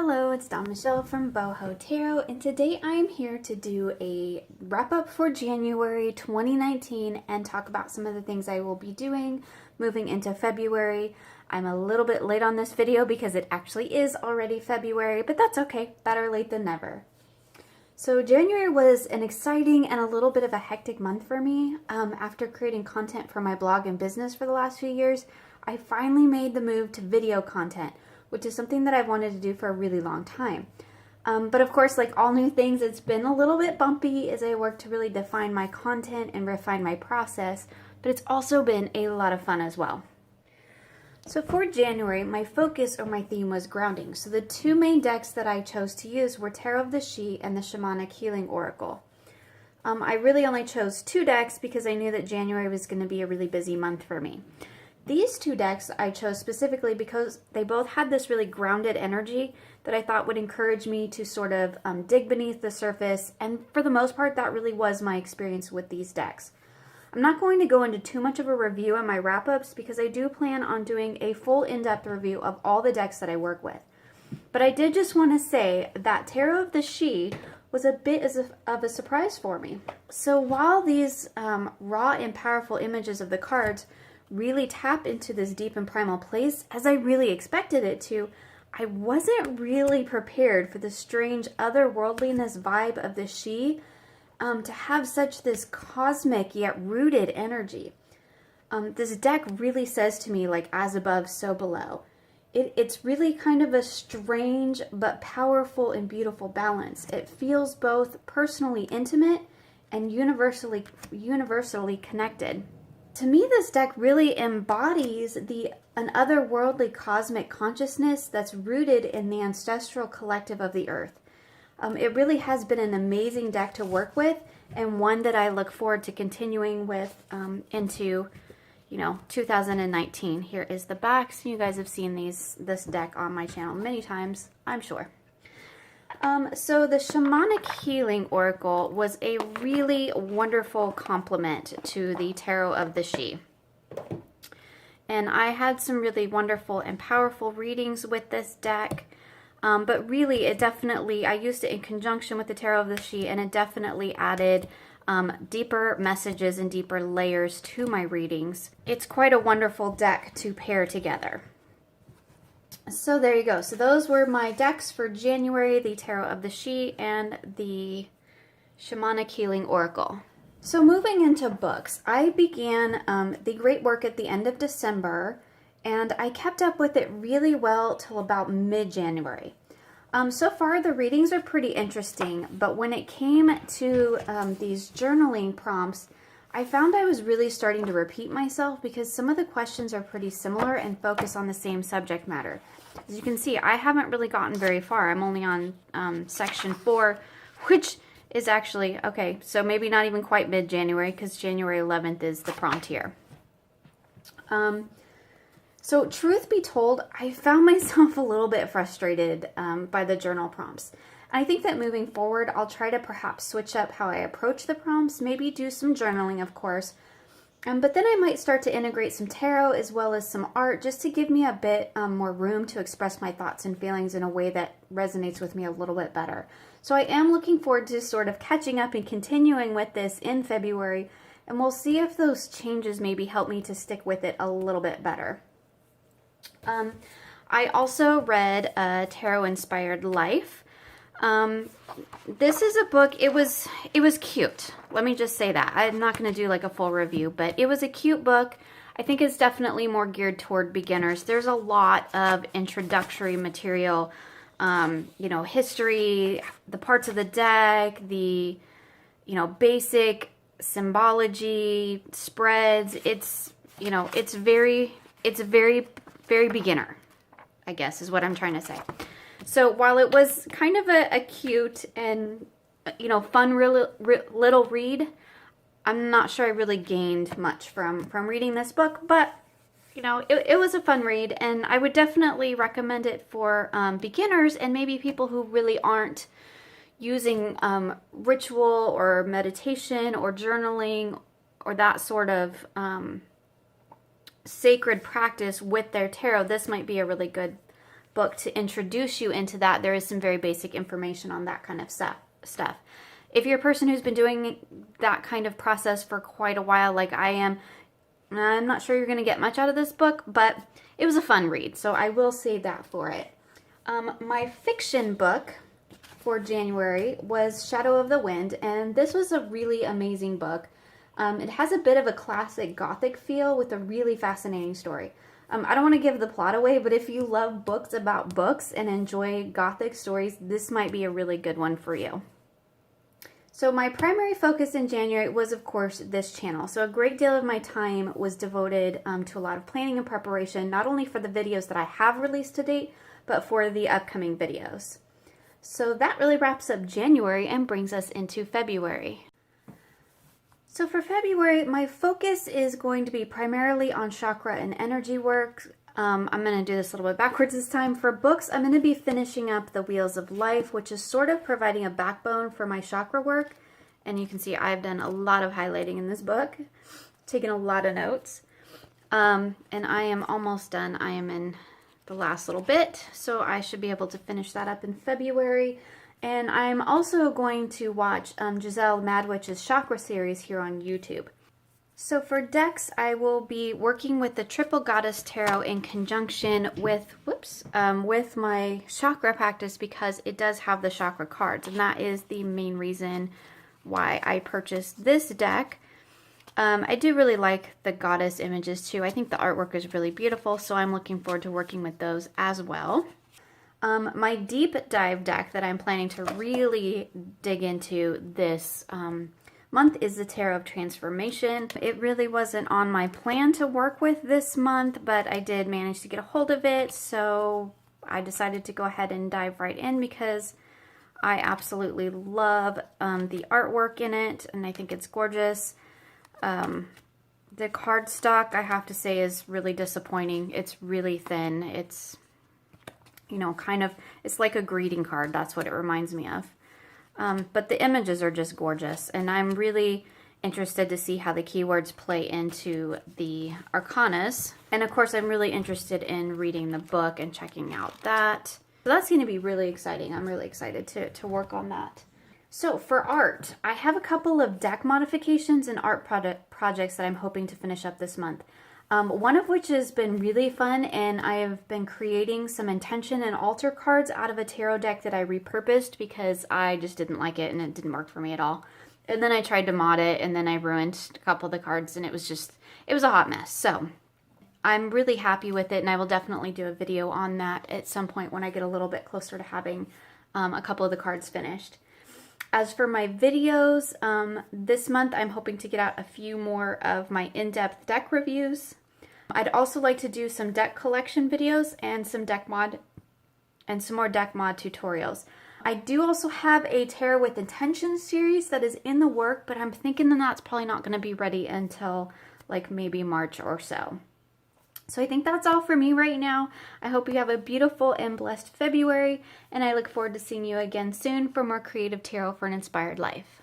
Hello, it's Dawn Michelle from Boho Tarot, and today I'm here to do a wrap-up for January 2019 and talk about some of the things I will be doing moving into February. I'm a little bit late on this video because it actually is already February, but that's okay. Better late than never. So January was an exciting and a little bit of a hectic month for me. After creating content for my blog and business for the last few years, I finally made the move to video content, which is something that I've wanted to do for a really long time. But of course, like all new things, it's been a little bit bumpy as I work to really define my content and refine my process, but it's also been a lot of fun as well. So for January, my focus or my theme was grounding. So the two main decks that I chose to use were Tarot of the She and the Shamanic Healing Oracle. I really only chose two decks because I knew that January was going to be a really busy month for me. These two decks I chose specifically because they both had this really grounded energy that I thought would encourage me to sort of dig beneath the surface, and for the most part that really was my experience with these decks. I'm not going to go into too much of a review on my wrap-ups because I do plan on doing a full in-depth review of all the decks that I work with. But I did just want to say that Tarot of the She was a bit of a surprise for me. So while these raw and powerful images of the cards really tap into this deep and primal place, as I really expected it to, I wasn't really prepared for the strange otherworldliness vibe of the She, to have such this cosmic yet rooted energy. This deck really says to me, like, as above, so below. It's really kind of a strange but powerful and beautiful balance. It feels both personally intimate and universally connected. To me, this deck really embodies an otherworldly cosmic consciousness that's rooted in the ancestral collective of the earth. It really has been an amazing deck to work with, and one that I look forward to continuing with into, 2019. Here is the back. So you guys have seen this deck on my channel many times, I'm sure. So the Shamanic Healing Oracle was a really wonderful complement to the Tarot of the She. And I had some really wonderful and powerful readings with this deck. But really, I used it in conjunction with the Tarot of the She, and it definitely added deeper messages and deeper layers to my readings. It's quite a wonderful deck to pair together. So there you go. So those were my decks for January, the Tarot of the She and the Shamanic Healing Oracle. So moving into books, I began The Great Work at the end of December, and I kept up with it really well till about mid-January. So far the readings are pretty interesting, but when it came to these journaling prompts, I found I was really starting to repeat myself because some of the questions are pretty similar and focus on the same subject matter. As you can see, I haven't really gotten very far. I'm only on section 4, which is actually, okay, so maybe not even quite mid-January because January 11th is the prompt here. So truth be told, I found myself a little bit frustrated by the journal prompts. I think that moving forward, I'll try to perhaps switch up how I approach the prompts, maybe do some journaling, of course, but then I might start to integrate some tarot as well as some art just to give me a bit more room to express my thoughts and feelings in a way that resonates with me a little bit better. So I am looking forward to sort of catching up and continuing with this in February, and we'll see if those changes maybe help me to stick with it a little bit better. I also read Tarot Inspired Life. This is a book, it was cute. Let me just say that. I'm not going to do like a full review, but it was a cute book. I think it's definitely more geared toward beginners. There's a lot of introductory material, history, the parts of the deck, the, basic symbology, spreads. It's very beginner, I guess is what I'm trying to say. So while it was kind of a cute and, fun little read, I'm not sure I really gained much from reading this book, but, it was a fun read, and I would definitely recommend it for beginners and maybe people who really aren't using ritual or meditation or journaling or that sort of sacred practice with their tarot. This might be a really good book to introduce you into that, there is some very basic information on that kind of stuff. If you're a person who's been doing that kind of process for quite a while, like I am, I'm not sure you're going to get much out of this book, but it was a fun read, so I will say that for it. My fiction book for January was Shadow of the Wind, and this was a really amazing book. It has a bit of a classic gothic feel with a really fascinating story. I don't want to give the plot away, but if you love books about books and enjoy gothic stories, this might be a really good one for you. So my primary focus in January was, of course, this channel. So a great deal of my time was devoted to a lot of planning and preparation, not only for the videos that I have released to date, but for the upcoming videos. So that really wraps up January and brings us into February. So for February, my focus is going to be primarily on chakra and energy work. I'm going to do this a little bit backwards this time. For books, I'm going to be finishing up The Wheels of Life, which is sort of providing a backbone for my chakra work. And you can see I've done a lot of highlighting in this book, taken a lot of notes. And I am almost done. I am in the last little bit, so I should be able to finish that up in February. And I'm also going to watch Giselle Madwitch's Chakra series here on YouTube. So for decks, I will be working with the Triple Goddess Tarot in conjunction with, with my chakra practice, because it does have the chakra cards, and that is the main reason why I purchased this deck. I do really like the goddess images too. I think the artwork is really beautiful, so I'm looking forward to working with those as well. My deep dive deck that I'm planning to really dig into this month is the Tarot of Transformation. It really wasn't on my plan to work with this month, but I did manage to get a hold of it, so I decided to go ahead and dive right in because I absolutely love the artwork in it, and I think it's gorgeous. The cardstock, I have to say, is really disappointing. It's really thin. It's, you know, kind of, it's like a greeting card. That's what it reminds me of. But the images are just gorgeous, and I'm really interested to see how the keywords play into the arcanas. And of course, I'm really interested in reading the book and checking out that. So that's going to be really exciting. I'm really excited to work on that. So for art, I have a couple of deck modifications and art projects that I'm hoping to finish up this month. One of which has been really fun, and I have been creating some intention and altar cards out of a tarot deck that I repurposed because I just didn't like it and it didn't work for me at all. And then I tried to mod it, and then I ruined a couple of the cards, and it was a hot mess. So I'm really happy with it, and I will definitely do a video on that at some point when I get a little bit closer to having a couple of the cards finished. As for my videos, this month I'm hoping to get out a few more of my in-depth deck reviews. I'd also like to do some deck collection videos and some more deck mod tutorials. I do also have a Tarot with Intention series that is in the work, but I'm thinking that that's probably not going to be ready until like maybe March or so. So I think that's all for me right now. I hope you have a beautiful and blessed February, and I look forward to seeing you again soon for more creative tarot for an inspired life.